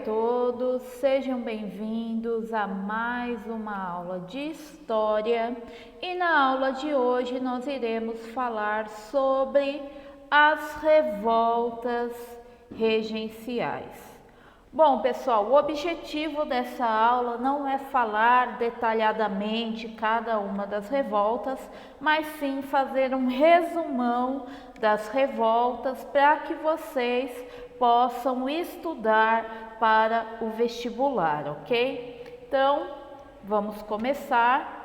todos, sejam bem-vindos a mais uma aula de História e na aula de hoje nós iremos falar sobre as revoltas regenciais. Bom, pessoal, o objetivo dessa aula não é falar detalhadamente cada uma das revoltas, mas sim fazer um resumão das revoltas para que vocês possam estudar para o vestibular, ok? Então, vamos começar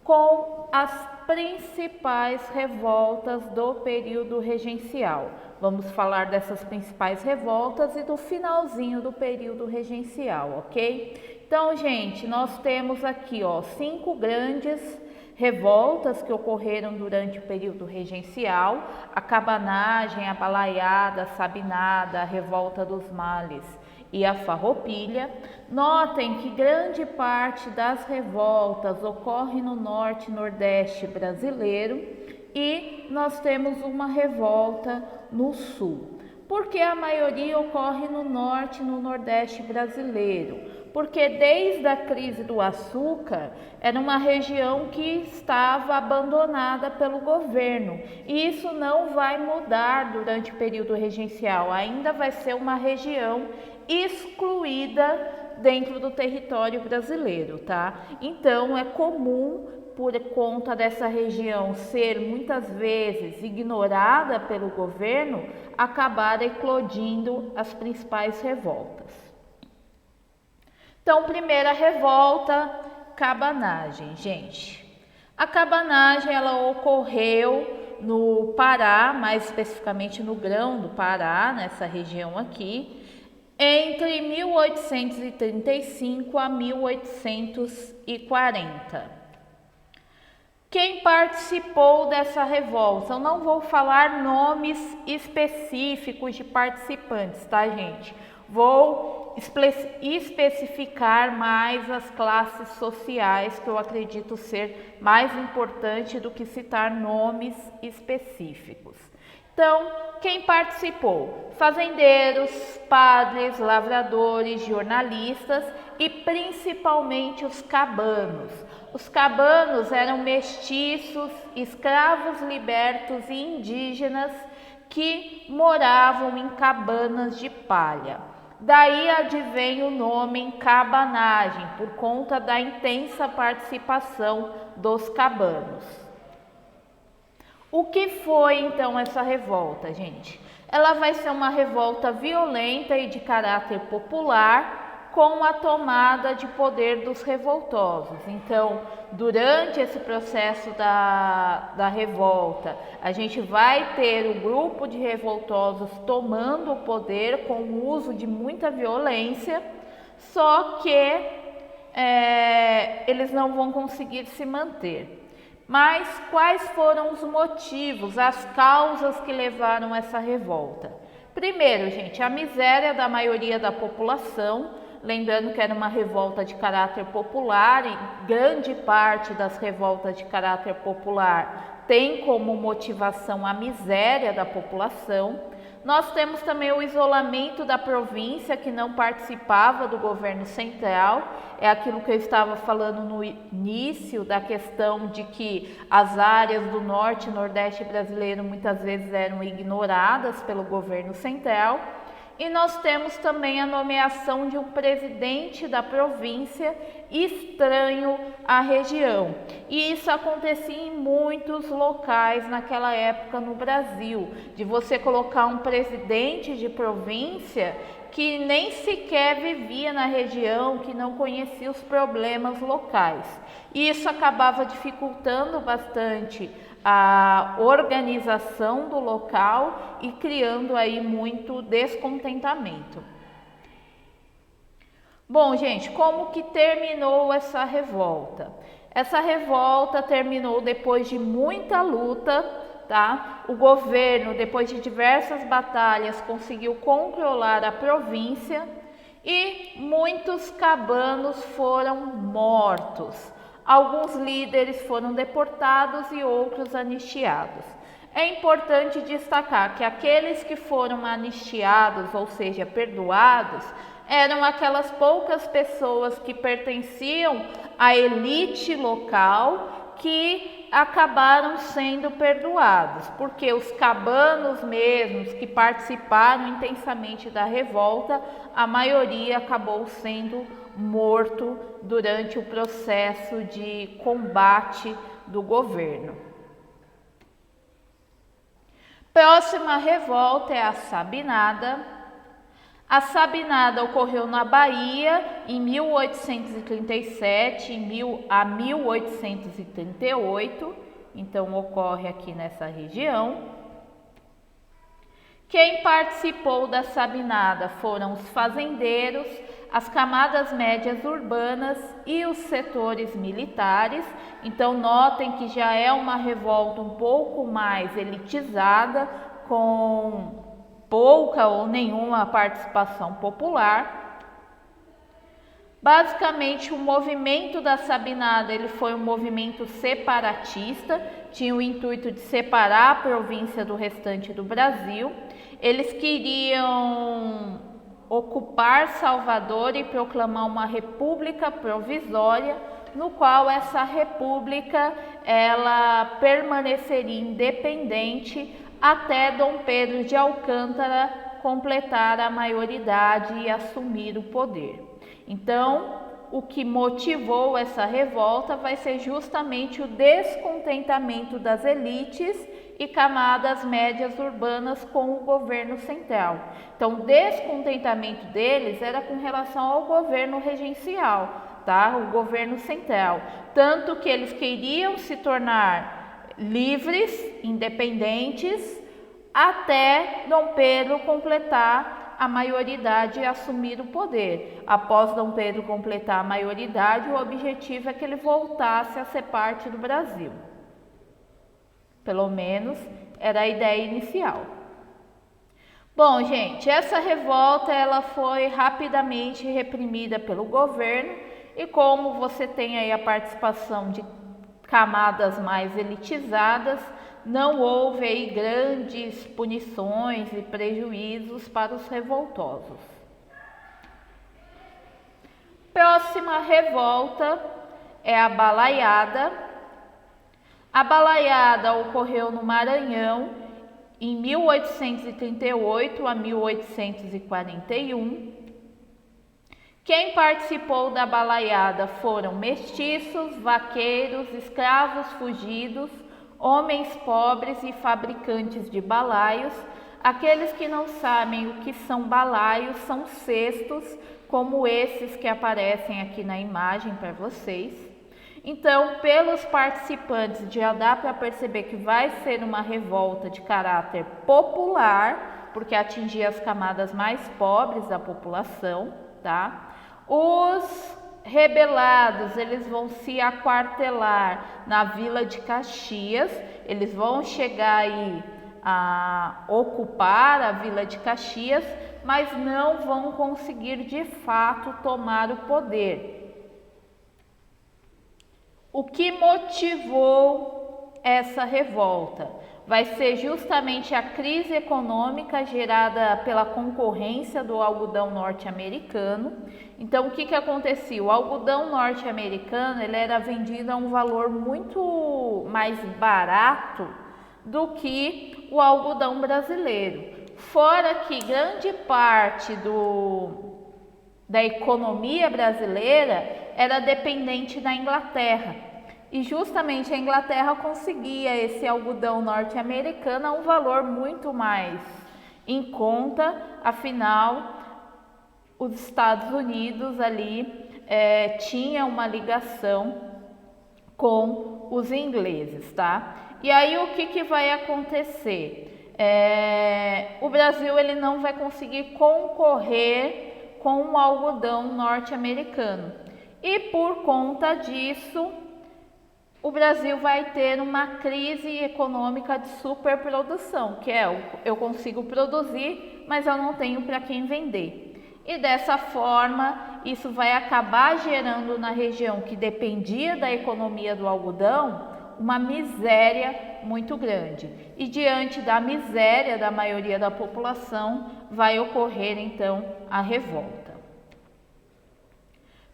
com as principais revoltas do período regencial. Vamos falar dessas principais revoltas e do finalzinho do período regencial, ok? Então, gente, nós temos aqui, 5 grandes revoltas que ocorreram durante o período regencial: a cabanagem, a balaiada, a sabinada, a revolta dos males e a farroupilha. Notem que grande parte das revoltas ocorre no norte e nordeste brasileiro e nós temos uma revolta no sul. Por que a maioria ocorre no norte e no nordeste brasileiro? Porque desde a crise do açúcar era uma região que estava abandonada pelo governo e isso não vai mudar durante o período regencial, ainda vai ser uma região excluída dentro do território brasileiro, tá? Então é comum, por conta dessa região ser muitas vezes ignorada pelo governo, acabar eclodindo as principais revoltas. Então, primeira revolta, cabanagem, gente. A cabanagem, ela ocorreu no Pará, mais especificamente no Grão do Pará, nessa região aqui, entre 1835 a 1840. Quem participou dessa revolta? Eu não vou falar nomes específicos de participantes, tá, gente? Vou especificar mais as classes sociais, que eu acredito ser mais importante do que citar nomes específicos. Então, quem participou? Fazendeiros, padres, lavradores, jornalistas e principalmente os cabanos. Os cabanos eram mestiços, escravos libertos e indígenas que moravam em cabanas de palha. Daí advém o nome cabanagem, por conta da intensa participação dos cabanos. O que foi então essa revolta, gente? Ela vai ser uma revolta violenta e de caráter popular, com a tomada de poder dos revoltosos. Então, durante esse processo da revolta, a gente vai ter o grupo de revoltosos tomando o poder com o uso de muita violência, só que eles não vão conseguir se manter. Mas quais foram os motivos, as causas que levaram a essa revolta? Primeiro, gente, a miséria da maioria da população. Lembrando que era uma revolta de caráter popular e grande parte das revoltas de caráter popular tem como motivação a miséria da população. Nós temos também o isolamento da província, que não participava do governo central. É aquilo que eu estava falando no início, da questão de que as áreas do norte e nordeste brasileiro muitas vezes eram ignoradas pelo governo central. E nós temos também a nomeação de um presidente da província estranho à região. E isso acontecia em muitos locais naquela época no Brasil, de você colocar um presidente de província que nem sequer vivia na região, que não conhecia os problemas locais. E isso acabava dificultando bastante a organização do local e criando aí muito descontentamento. Bom, gente, como que terminou essa revolta? Essa revolta terminou depois de muita luta, tá? O governo, depois de diversas batalhas, conseguiu controlar a província e muitos cabanos foram mortos. Alguns líderes foram deportados e outros anistiados. É importante destacar que aqueles que foram anistiados, ou seja, perdoados, eram aquelas poucas pessoas que pertenciam à elite local que acabaram sendo perdoados, porque os cabanos mesmos que participaram intensamente da revolta, a maioria acabou sendo morto durante o processo de combate do governo. Próxima revolta é a Sabinada. A Sabinada ocorreu na Bahia em 1837 a 1838, então ocorre aqui nessa região. Quem participou da Sabinada foram os fazendeiros, as camadas médias urbanas e os setores militares. Então notem que já é uma revolta um pouco mais elitizada, com pouca ou nenhuma participação popular. Basicamente, o movimento da Sabinada ele foi um movimento separatista, tinha o intuito de separar a província do restante do Brasil. Eles queriam ocupar Salvador e proclamar uma república provisória, no qual essa república ela permaneceria independente até Dom Pedro de Alcântara completar a maioridade e assumir o poder. Então, o que motivou essa revolta vai ser justamente o descontentamento das elites e camadas médias urbanas com o governo central. Então, o descontentamento deles era com relação ao governo regencial, tá? O governo central. Tanto que eles queriam se tornar livres, independentes, até Dom Pedro completar a maioridade e assumir o poder. Após Dom Pedro completar a maioridade, o objetivo é que ele voltasse a ser parte do Brasil. Pelo menos era a ideia inicial. Bom, gente, essa revolta ela foi rapidamente reprimida pelo governo e como você tem aí a participação de camadas mais elitizadas, não houve aí grandes punições e prejuízos para os revoltosos. Próxima revolta é a Balaiada. A Balaiada ocorreu no Maranhão em 1838 a 1841. Quem participou da balaiada foram mestiços, vaqueiros, escravos fugidos, homens pobres e fabricantes de balaios. Aqueles que não sabem o que são balaios são cestos, como esses que aparecem aqui na imagem para vocês. Então, pelos participantes, já dá para perceber que vai ser uma revolta de caráter popular, porque atingia as camadas mais pobres da população, tá? Os rebelados, eles vão se aquartelar na Vila de Caxias, eles vão chegar aí a ocupar a Vila de Caxias, mas não vão conseguir de fato tomar o poder. O que motivou essa revolta? Vai ser justamente a crise econômica gerada pela concorrência do algodão norte-americano. Então, o que acontecia? O algodão norte-americano ele era vendido a um valor muito mais barato do que o algodão brasileiro. Fora que grande parte da economia brasileira era dependente da Inglaterra. E justamente a Inglaterra conseguia esse algodão norte-americano a um valor muito mais em conta, afinal, os Estados Unidos ali tinha uma ligação com os ingleses, tá? E aí o que vai acontecer? O Brasil ele não vai conseguir concorrer com o algodão norte-americano. E por conta disso, o Brasil vai ter uma crise econômica de superprodução, que é eu consigo produzir, mas eu não tenho para quem vender. E dessa forma, isso vai acabar gerando na região que dependia da economia do algodão, uma miséria muito grande. E diante da miséria da maioria da população, vai ocorrer então a revolta.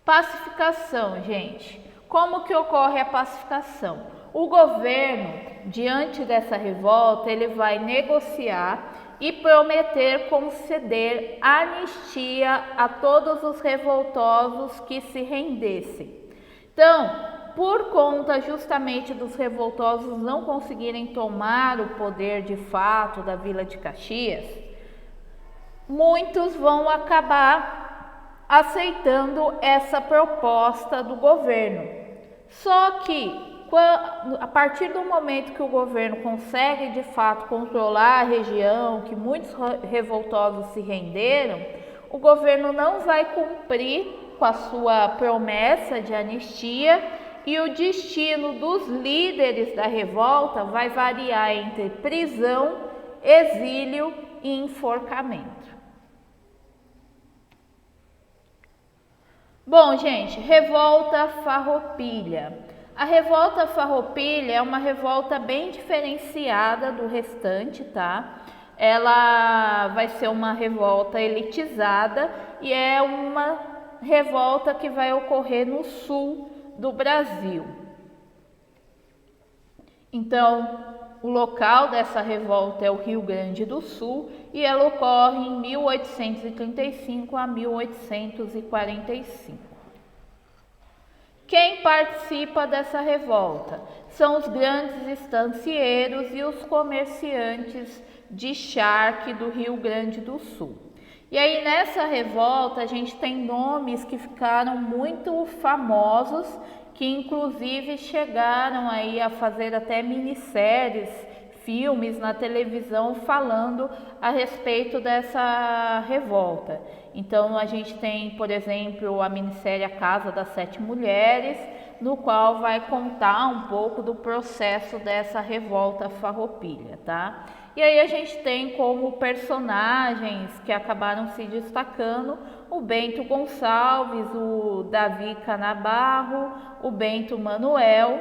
Pacificação, gente. Como que ocorre a pacificação? O governo, diante dessa revolta, ele vai negociar e prometer conceder anistia a todos os revoltosos que se rendessem. Então, por conta justamente dos revoltosos não conseguirem tomar o poder de fato da Vila de Caxias, muitos vão acabar aceitando essa proposta do governo. Só que a partir do momento que o governo consegue de fato controlar a região, que muitos revoltosos se renderam, o governo não vai cumprir com a sua promessa de anistia e o destino dos líderes da revolta vai variar entre prisão, exílio e enforcamento. Bom, gente, revolta farroupilha. A revolta farroupilha é uma revolta bem diferenciada do restante, tá? Ela vai ser uma revolta elitizada e é uma revolta que vai ocorrer no sul do Brasil. Então, o local dessa revolta é o Rio Grande do Sul e ela ocorre em 1835 a 1845. Quem participa dessa revolta? São os grandes estancieiros e os comerciantes de charque do Rio Grande do Sul. E aí nessa revolta a gente tem nomes que ficaram muito famosos, que inclusive chegaram aí a fazer até minisséries, filmes na televisão falando a respeito dessa revolta. Então a gente tem, por exemplo, a minissérie A Casa das Sete Mulheres, no qual vai contar um pouco do processo dessa revolta farroupilha, tá? E aí a gente tem como personagens que acabaram se destacando o Bento Gonçalves, o Davi Canabarro, o Bento Manuel,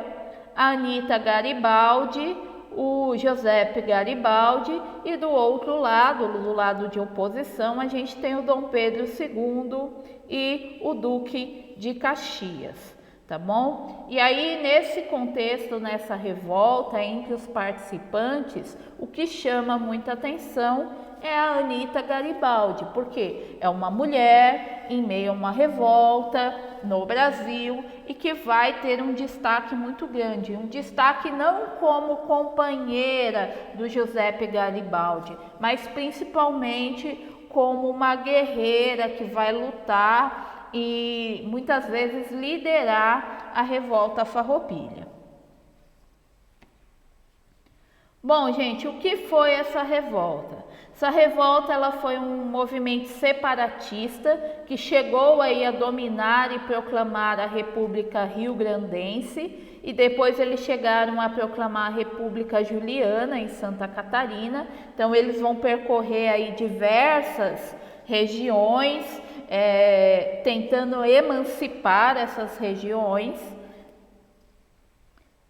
a Anita Garibaldi, o Giuseppe Garibaldi e do outro lado, do lado de oposição, a gente tem o Dom Pedro II e o Duque de Caxias, tá bom? E aí nesse contexto, nessa revolta entre os participantes, o que chama muita atenção é a Anita Garibaldi, porque é uma mulher em meio a uma revolta no Brasil e que vai ter um destaque muito grande, um destaque não como companheira do Giuseppe Garibaldi, mas principalmente como uma guerreira que vai lutar e muitas vezes liderar a revolta farroupilha. Bom, gente, o que foi essa revolta? Essa revolta ela foi um movimento separatista que chegou aí a dominar e proclamar a República Rio-Grandense e depois eles chegaram a proclamar a República Juliana em Santa Catarina. Então eles vão percorrer aí diversas regiões, tentando emancipar essas regiões.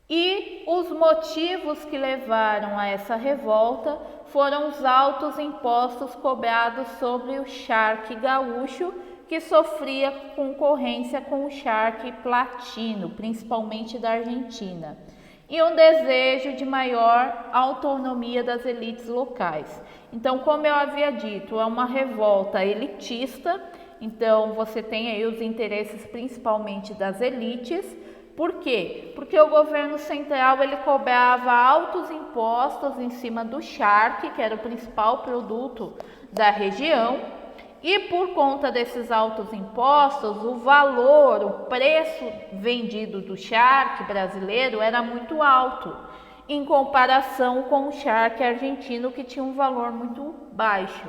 E os motivos que levaram a essa revolta foram os altos impostos cobrados sobre o charque gaúcho, que sofria concorrência com o charque platino, principalmente da Argentina, e um desejo de maior autonomia das elites locais. Então, como eu havia dito, é uma revolta elitista, então você tem aí os interesses principalmente das elites. Por quê? Porque o governo central ele cobrava altos impostos em cima do charque, que era o principal produto da região, e por conta desses altos impostos, o valor, o preço vendido do charque brasileiro era muito alto, em comparação com o charque argentino, que tinha um valor muito baixo.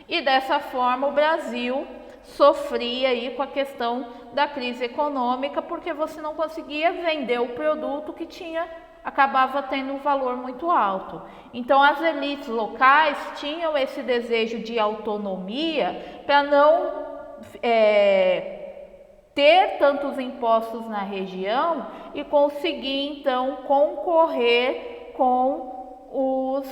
E dessa forma o Brasil sofria aí com a questão da crise econômica, porque você não conseguia vender o produto que acabava tendo um valor muito alto. Então as elites locais tinham esse desejo de autonomia para não ter tantos impostos na região e conseguir então concorrer com os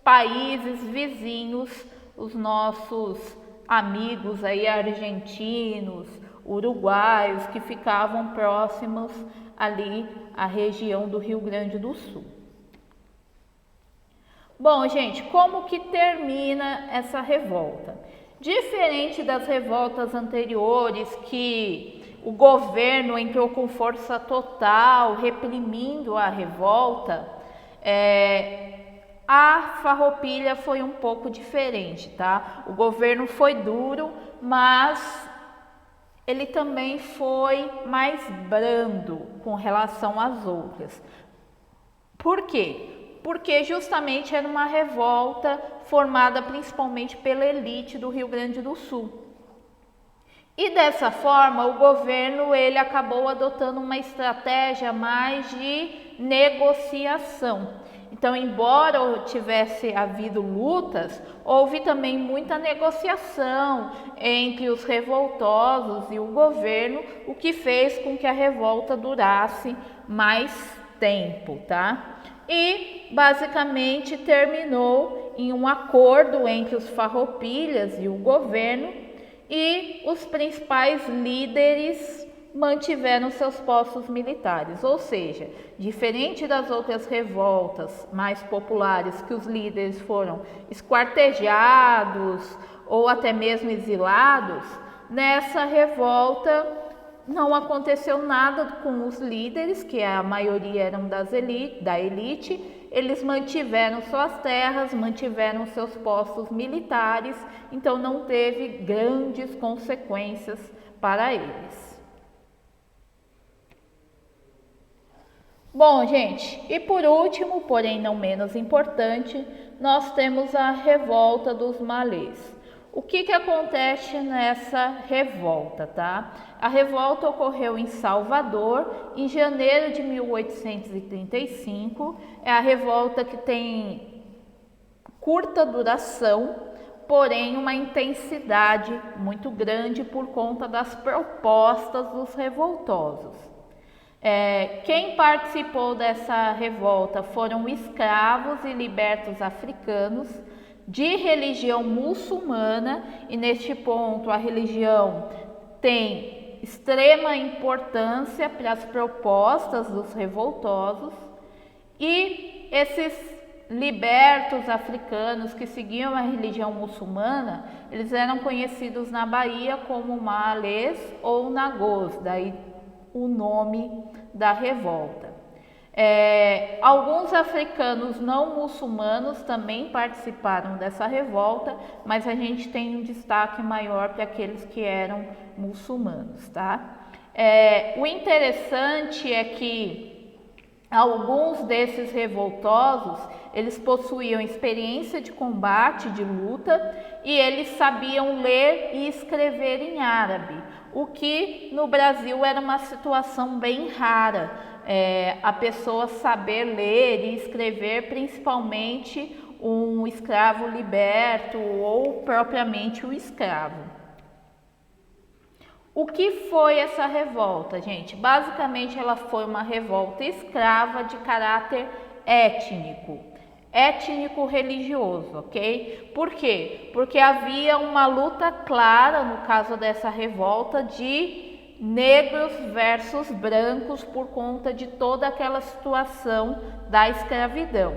países vizinhos, os nossos amigos aí argentinos, uruguaios que ficavam próximos ali à região do Rio Grande do Sul. Bom, gente, como que termina essa revolta? Diferente das revoltas anteriores, que o governo entrou com força total, reprimindo a revolta, a Farroupilha foi um pouco diferente, tá? O governo foi duro, mas ele também foi mais brando com relação às outras. Por quê? Porque justamente era uma revolta formada principalmente pela elite do Rio Grande do Sul. E dessa forma, o governo ele acabou adotando uma estratégia mais de negociação. Então, embora tivesse havido lutas, houve também muita negociação entre os revoltosos e o governo, o que fez com que a revolta durasse mais tempo, tá? E basicamente terminou em um acordo entre os farroupilhas e o governo, e os principais líderes mantiveram seus postos militares, ou seja, diferente das outras revoltas mais populares que os líderes foram esquartejados ou até mesmo exilados, nessa revolta não aconteceu nada com os líderes, que a maioria eram da elite. Eles mantiveram suas terras, mantiveram seus postos militares, então não teve grandes consequências para eles. Bom, gente, e por último, porém não menos importante, nós temos a revolta dos malês. O que acontece nessa revolta, tá? A revolta ocorreu em Salvador em janeiro de 1835. É a revolta que tem curta duração, porém uma intensidade muito grande por conta das propostas dos revoltosos. Quem participou dessa revolta foram escravos e libertos africanos de religião muçulmana, e neste ponto a religião tem extrema importância para as propostas dos revoltosos, e esses libertos africanos que seguiam a religião muçulmana, eles eram conhecidos na Bahia como malês ou nagôs, daí o nome da revolta. Alguns africanos não muçulmanos também participaram dessa revolta, mas a gente tem um destaque maior para aqueles que eram muçulmanos, tá? O interessante é que alguns desses revoltosos, eles possuíam experiência de combate, de luta, e eles sabiam ler e escrever em árabe, o que no Brasil era uma situação bem rara. A pessoa saber ler e escrever, principalmente um escravo liberto ou propriamente o escravo. O que foi essa revolta, gente? Basicamente ela foi uma revolta escrava de caráter étnico-religioso, ok? Por quê? Porque havia uma luta clara, no caso dessa revolta, de negros versus brancos por conta de toda aquela situação da escravidão.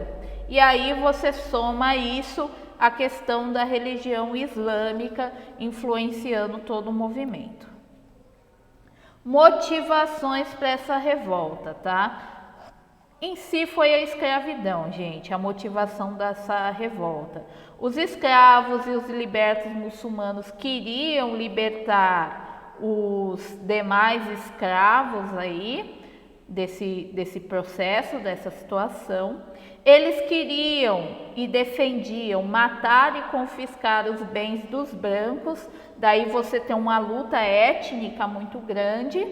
E aí você soma isso à questão da religião islâmica influenciando todo o movimento. Motivações para essa revolta, tá? Em si foi a escravidão, gente, a motivação dessa revolta. Os escravos e os libertos muçulmanos queriam libertar os demais escravos aí desse processo, dessa situação. Eles queriam e defendiam matar e confiscar os bens dos brancos, daí você tem uma luta étnica muito grande,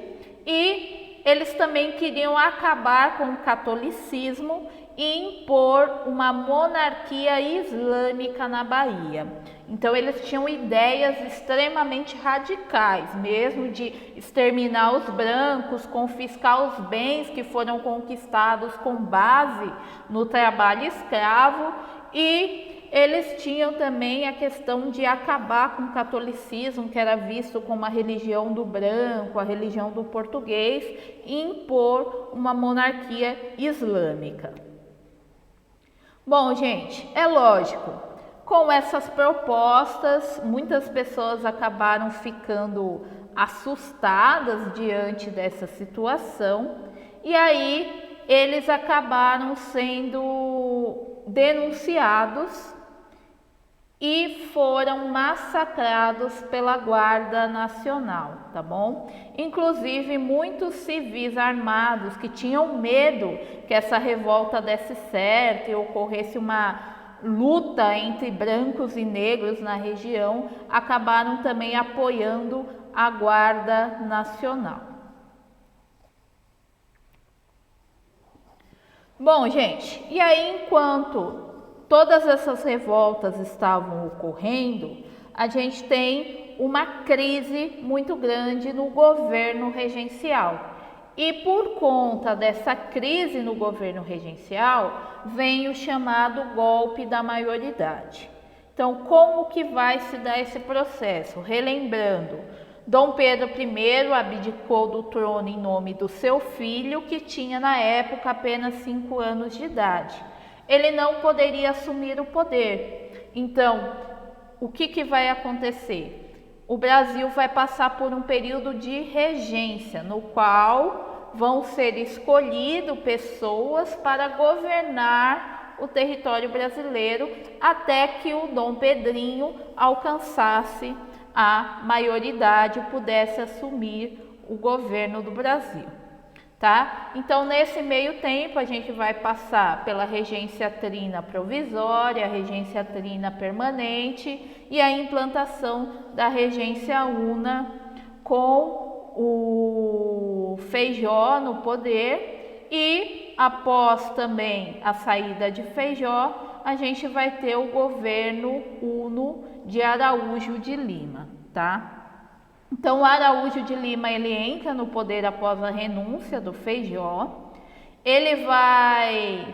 e eles também queriam acabar com o catolicismo e impor uma monarquia islâmica na Bahia. Então eles tinham ideias extremamente radicais, mesmo de exterminar os brancos, confiscar os bens que foram conquistados com base no trabalho escravo, e eles tinham também a questão de acabar com o catolicismo, que era visto como a religião do branco, a religião do português, e impor uma monarquia islâmica. Bom, gente, é lógico, com essas propostas, muitas pessoas acabaram ficando assustadas diante dessa situação, e aí eles acabaram sendo denunciados e foram massacrados pela Guarda Nacional, tá bom? Inclusive muitos civis armados que tinham medo que essa revolta desse certo e ocorresse uma luta entre brancos e negros na região, acabaram também apoiando a Guarda Nacional. Bom, gente, e aí enquanto todas essas revoltas estavam ocorrendo, a gente tem uma crise muito grande no governo regencial. E por conta dessa crise no governo regencial, vem o chamado golpe da maioridade. Então, como que vai se dar esse processo? Relembrando, Dom Pedro I abdicou do trono em nome do seu filho, que tinha na época apenas 5 anos de idade. Ele não poderia assumir o poder. Então, o que vai acontecer? O Brasil vai passar por um período de regência, no qual vão ser escolhidas pessoas para governar o território brasileiro até que o Dom Pedrinho alcançasse a maioridade e pudesse assumir o governo do Brasil. Tá? Então, nesse meio tempo, a gente vai passar pela regência trina provisória, a regência trina permanente e a implantação da regência una com o Feijó no poder, e após também a saída de Feijó, a gente vai ter o governo uno de Araújo de Lima, tá? Então, o Araújo de Lima, ele entra no poder após a renúncia do Feijó. Ele vai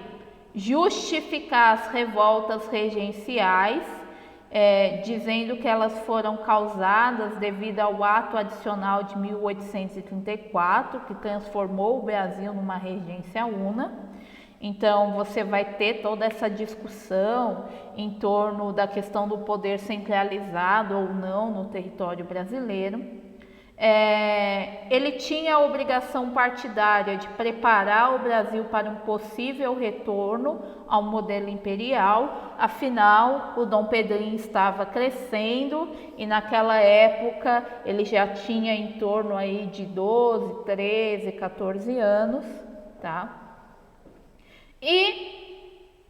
justificar as revoltas regenciais, dizendo que elas foram causadas devido ao ato adicional de 1834, que transformou o Brasil numa regência una. Então, você vai ter toda essa discussão em torno da questão do poder centralizado ou não no território brasileiro. Ele tinha a obrigação partidária de preparar o Brasil para um possível retorno ao modelo imperial, afinal, o Dom Pedrinho estava crescendo e naquela época ele já tinha em torno aí de 12, 13, 14 anos, tá? E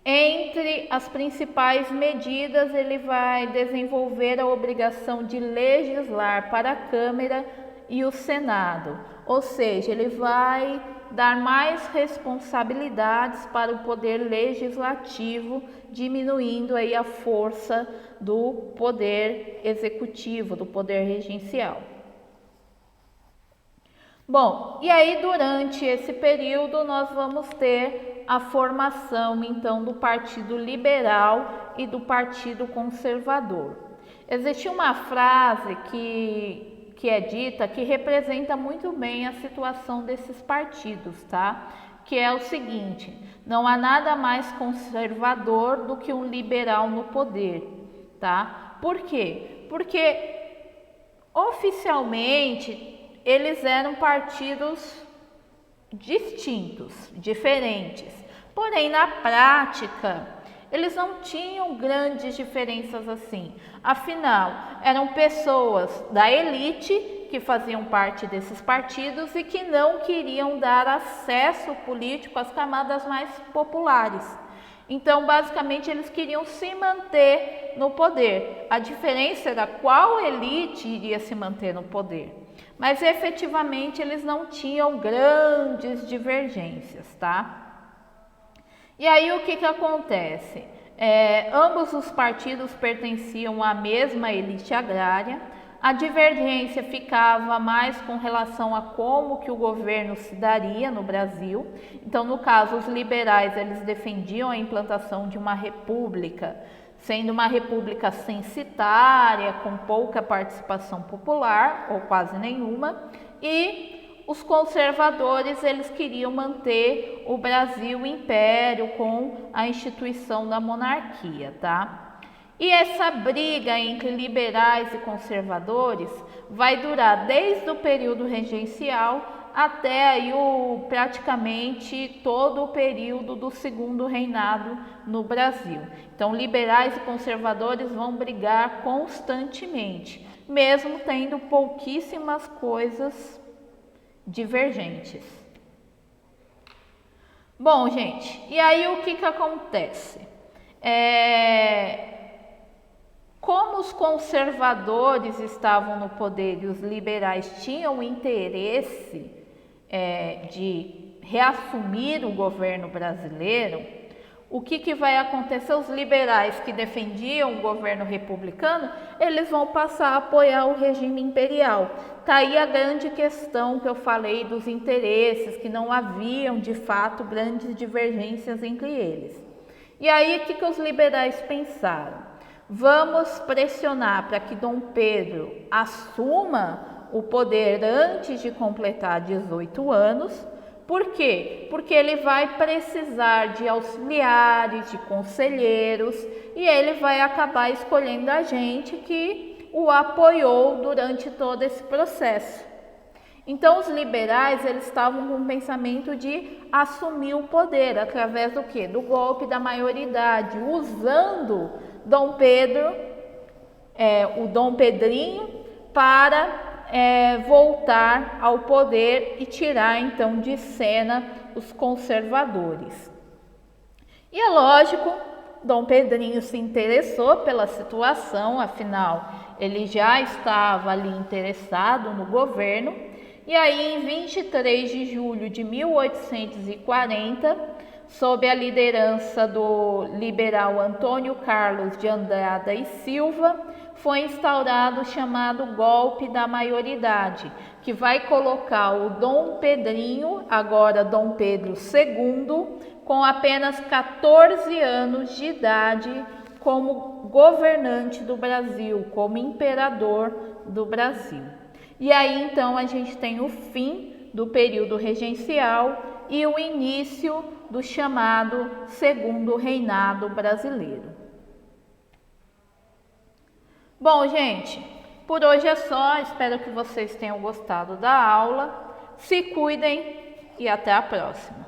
entre as principais medidas, ele vai desenvolver a obrigação de legislar para a Câmara e o Senado, ou seja, ele vai dar mais responsabilidades para o poder legislativo, diminuindo aí a força do poder executivo, do poder regencial. Bom, e aí durante esse período nós vamos ter a formação então do Partido Liberal e do Partido Conservador. Existe uma frase que é dita que representa muito bem a situação desses partidos, tá? Que é o seguinte: não há nada mais conservador do que um liberal no poder, tá? Por quê? Porque oficialmente eles eram partidos distintos, diferentes. Porém, na prática, eles não tinham grandes diferenças assim. Afinal, eram pessoas da elite que faziam parte desses partidos e que não queriam dar acesso político às camadas mais populares. Então, basicamente, eles queriam se manter no poder. A diferença era qual elite iria se manter no poder. Mas efetivamente eles não tinham grandes divergências, tá? E aí o que acontece? Ambos os partidos pertenciam à mesma elite agrária. A divergência ficava mais com relação a como que o governo se daria no Brasil. Então, no caso, os liberais eles defendiam a implantação de uma república sendo uma república censitária, com pouca participação popular, ou quase nenhuma, e os conservadores, eles queriam manter o Brasil império com a instituição da monarquia, tá? E essa briga entre liberais e conservadores vai durar desde o período regencial até aí praticamente todo o período do segundo reinado no Brasil. Então, liberais e conservadores vão brigar constantemente, mesmo tendo pouquíssimas coisas divergentes. Bom, gente, e aí o que acontece? Como os conservadores estavam no poder e os liberais tinham interesse de reassumir o governo brasileiro, o que vai acontecer? Os liberais que defendiam o governo republicano, eles vão passar a apoiar o regime imperial. Tá aí a grande questão que eu falei dos interesses, que não haviam de fato grandes divergências entre eles. E aí o que os liberais pensaram? Vamos pressionar para que Dom Pedro assuma o poder antes de completar 18 anos. Por quê? Porque ele vai precisar de auxiliares, de conselheiros, e ele vai acabar escolhendo a gente que o apoiou durante todo esse processo. Então, os liberais, eles estavam com o pensamento de assumir o poder através do quê? Do golpe da maioridade, usando Dom Pedro, o Dom Pedrinho, para voltar ao poder e tirar então de cena os conservadores. E é lógico, Dom Pedrinho se interessou pela situação, afinal ele já estava ali interessado no governo. E aí, em 23 de julho de 1840, sob a liderança do liberal Antônio Carlos de Andrada e Silva, foi instaurado o chamado golpe da maioridade, que vai colocar o Dom Pedrinho, agora Dom Pedro II, com apenas 14 anos de idade, como governante do Brasil, como imperador do Brasil. E aí então a gente tem o fim do período regencial e o início do chamado Segundo Reinado Brasileiro. Bom, gente, por hoje é só. Espero que vocês tenham gostado da aula. Se cuidem e até a próxima.